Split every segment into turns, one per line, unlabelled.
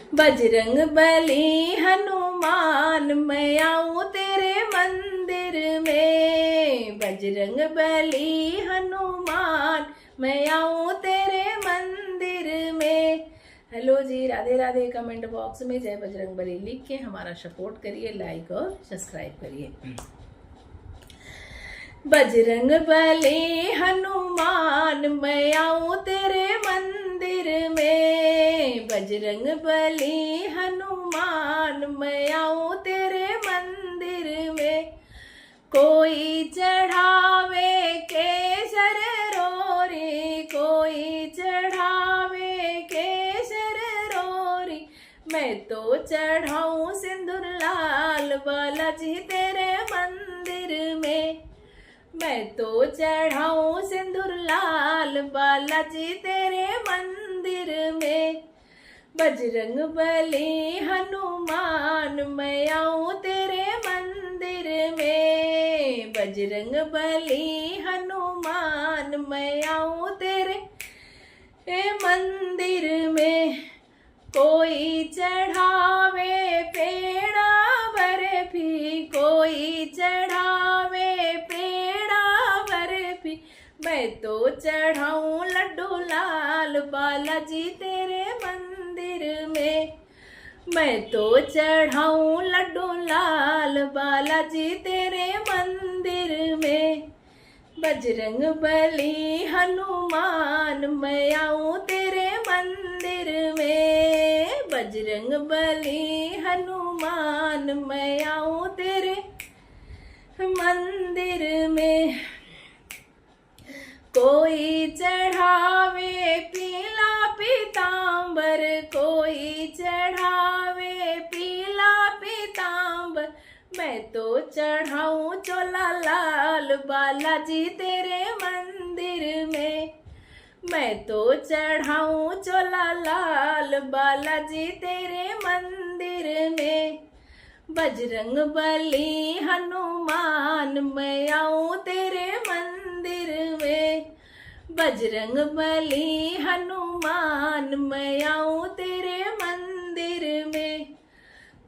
बजरंग बली हनुमान मैं आऊं तेरे मंदिर में। बजरंग बली हनुमान मैं आऊं तेरे मंदिर में। हेलो जी, राधे राधे। कमेंट बॉक्स में जय बजरंग बली लिख के हमारा सपोर्ट करिए, लाइक और सब्सक्राइब करिए। बजरंग बली हनुमान मैं आऊं तेरे मंदिर में। बजरंग बली हनुमान मैं आऊं तेरे मंदिर में। कोई चढ़ावे केसर रोरी, कोई चढ़ावे केसर रोरी, मैं तो चढ़ाऊं सिंदूर लाल बालाजी तेरे मंदिर में। मैं तो चढ़ाऊं सिंदूर लाल बालाजी तेरे मंदिर में। बजरंग बली हनुमान मैं आऊं तेरे मंदिर में। बजरंग बली हनुमान मैं आऊं तेरे मंदिर में। कोई चढ़ावे पेड़ा बर्फी, कोई चढ़ावे पेड़ा बर्फी, मैं तो चढ़ाऊं लड्डू लाल बालाजी तेरे मंदिर में। मैं तो चढ़ाऊं लड्डू लाल बालाजी तेरे मंदिर में। बजरंग बली हनुमान मैं आऊं तेरे मंदिर में। बजरंग बली हनुमान मैं आऊं तेरे मंदिर में। कोई चढ़ावे पीला पीतांबर, कोई चढ़ावे पीला पीतांबर, मैं तो चढ़ाऊं चोला लाल बालाजी तेरे मंदिर में। मैं तो चढ़ाऊं चोला लाल बालाजी तेरे मंदिर में। बजरंग बली हनुमान मैं आऊं तेरे मंदिर में। बजरंग बली हनुमान मैं आऊं तेरे मंदिर में।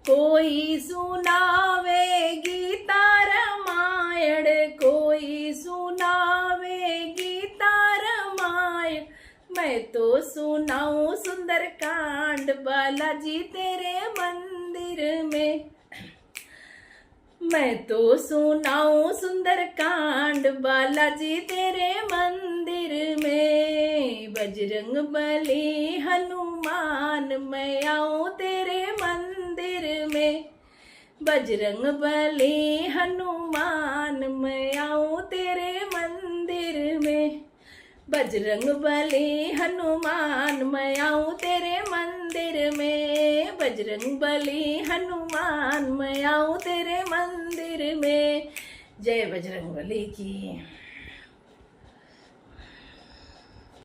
कोई सुनावे गीता रामायण, कोई सुनावे गीता रामायण, मैं तो सुनाऊं सुंदर कांड बालाजी तेरे मंदिर में। मैं तो सुनाऊं सुंदर कांड बालाजी तेरे मंदिर में। बजरंग बली हनुमान मैं आऊं तेरे मंदिर में। बजरंग बली हनुमान मैं आऊं तेरे मंदिर में। बजरंग बली हनुमान मैं आऊं तेरे मंदिर में। बजरंग बली हनुमान मैं आऊं तेरे मंदिर में। जय बजरंग बली की।